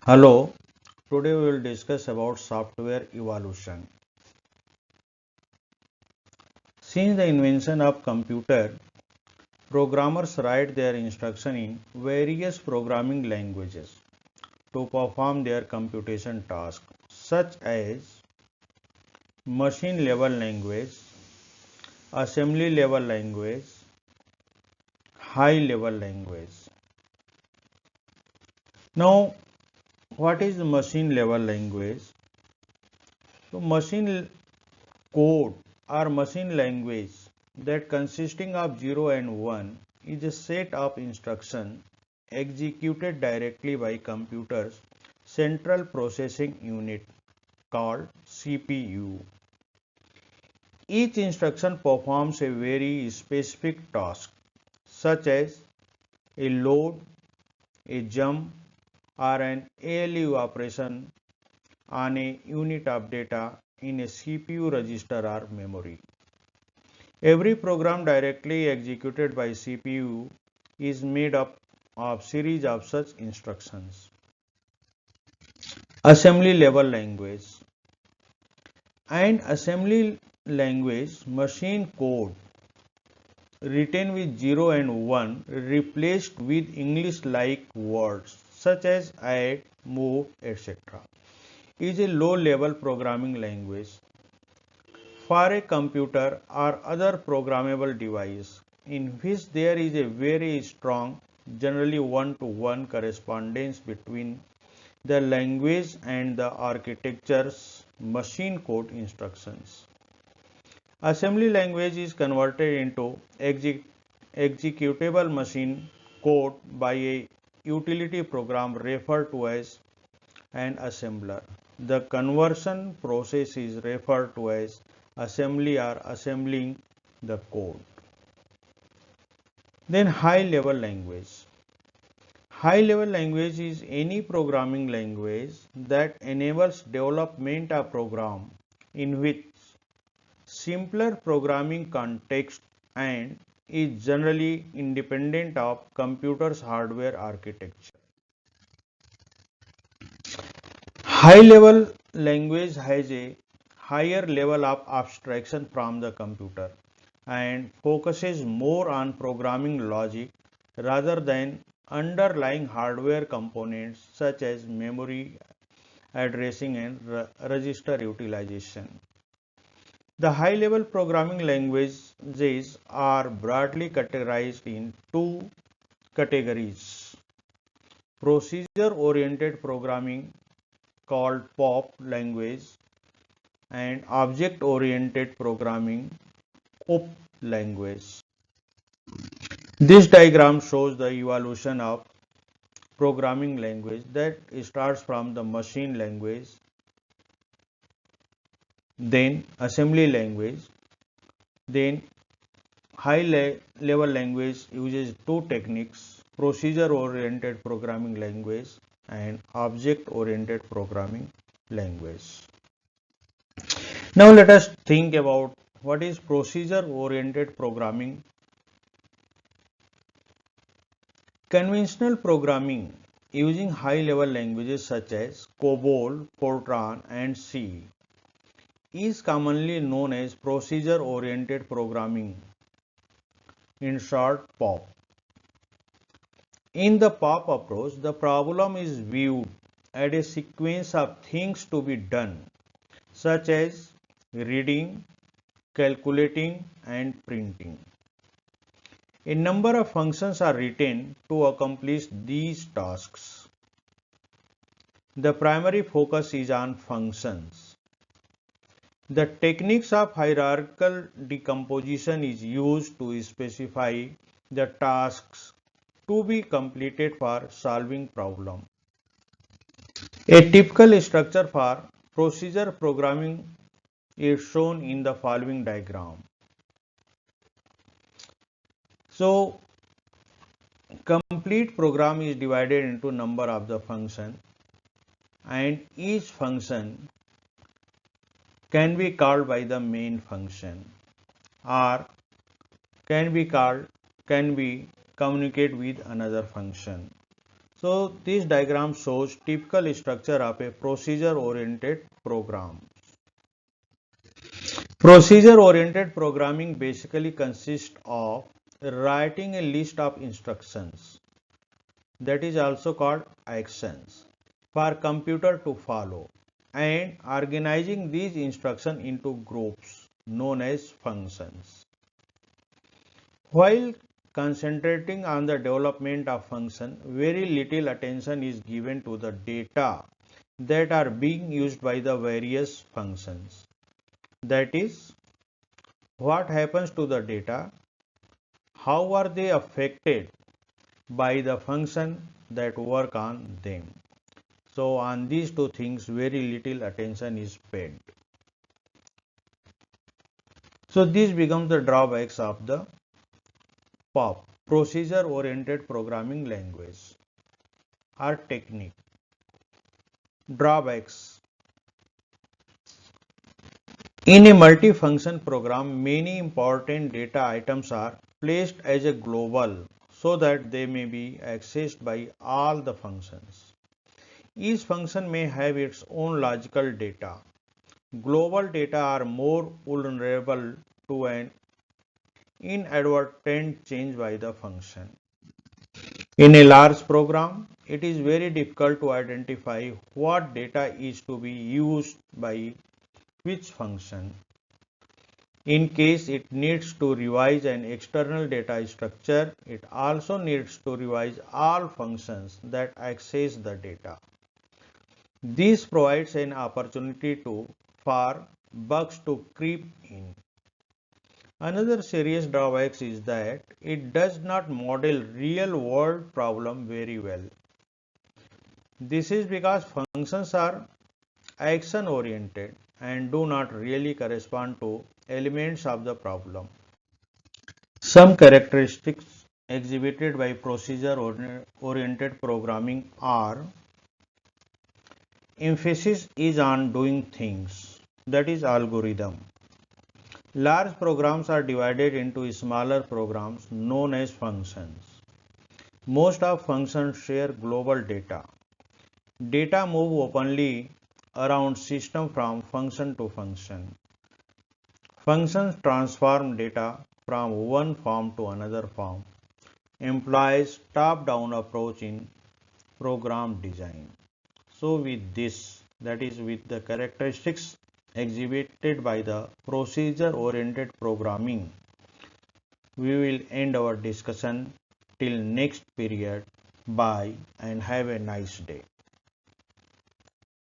Hello, today we will discuss about software evolution. Since the invention of computer, programmers write their instruction in various programming languages to perform their computation tasks, such as machine level language, assembly level language, high level language. Now, what is machine level language? So, machine code or machine language that consisting of 0 and 1 is a set of instructions executed directly by computer's central processing unit called CPU. Each instruction performs a very specific task such as a load, a jump or an ALU operation on a unit of data in a CPU register or memory. Every program directly executed by CPU is made up of series of such instructions. Assembly level language and assembly language machine code written with 0 and 1 replaced with English like words such as add, move, etc. is a low level programming language for a computer or other programmable device in which there is a very strong, generally one-to-one correspondence between the language and the architecture's machine code instructions. Assembly language is converted into executable machine code by a utility program referred to as an assembler. The conversion process is referred to as assembly or assembling the code. Then high level language. High level language is any programming language that enables development of program in which simpler programming context and is generally independent of computer's hardware architecture. High level language has a higher level of abstraction from the computer and focuses more on programming logic rather than underlying hardware components such as memory addressing and register utilization. The high level programming languages are broadly categorized in two categories: procedure oriented programming called POP language and object oriented programming OP language. This diagram shows the evolution of programming language that starts from the machine language, then assembly language, then high level language uses two techniques: procedure oriented programming language and object oriented programming language. Now let us think about what is procedure oriented programming. Conventional programming using high-level languages such as COBOL, Fortran and C is commonly known as procedure-oriented programming, in short POP. In the POP approach, the problem is viewed as a sequence of things to be done, such as reading, calculating and printing. A number of functions are written to accomplish these tasks. The primary focus is on functions. The techniques of hierarchical decomposition is used to specify the tasks to be completed for solving problem. A typical structure for procedure programming is shown in the following diagram. So, complete program is divided into number of the function and each function can be called by the main function or can be communicate with another function. So this diagram shows typical structure of a procedure-oriented program. Procedure-oriented programming basically consists of writing a list of instructions, that is also called actions, for computer to follow, and organizing these instructions into groups known as functions. While concentrating on the development of function, very little attention is given to the data that are being used by the various functions. That is, what happens to the data, how are they affected by the function that work on them. So on these two things very little attention is paid. So these become the drawbacks of the POP, procedure oriented programming language or technique. Drawbacks: in a multifunction program, many important data items are placed as a global so that they may be accessed by all the functions. Each function may have its own logical data. Global data are more vulnerable to an inadvertent change by the function. In a large program, it is very difficult to identify what data is to be used by which function. In case it needs to revise an external data structure, it also needs to revise all functions that access the data. This provides an opportunity for bugs to creep in. Another serious drawback is that it does not model real world problem very well. This is because functions are action oriented and do not really correspond to elements of the problem. Some characteristics exhibited by procedure oriented programming are: emphasis is on doing things, that is algorithm. Large programs are divided into smaller programs known as functions. Most of functions share global data. Data move openly around system from function to function. Functions transform data from one form to another form. Employs top-down approach in program design. So with this, that is with the characteristics exhibited by the procedure-oriented programming, we will end our discussion till next period. Bye and have a nice day.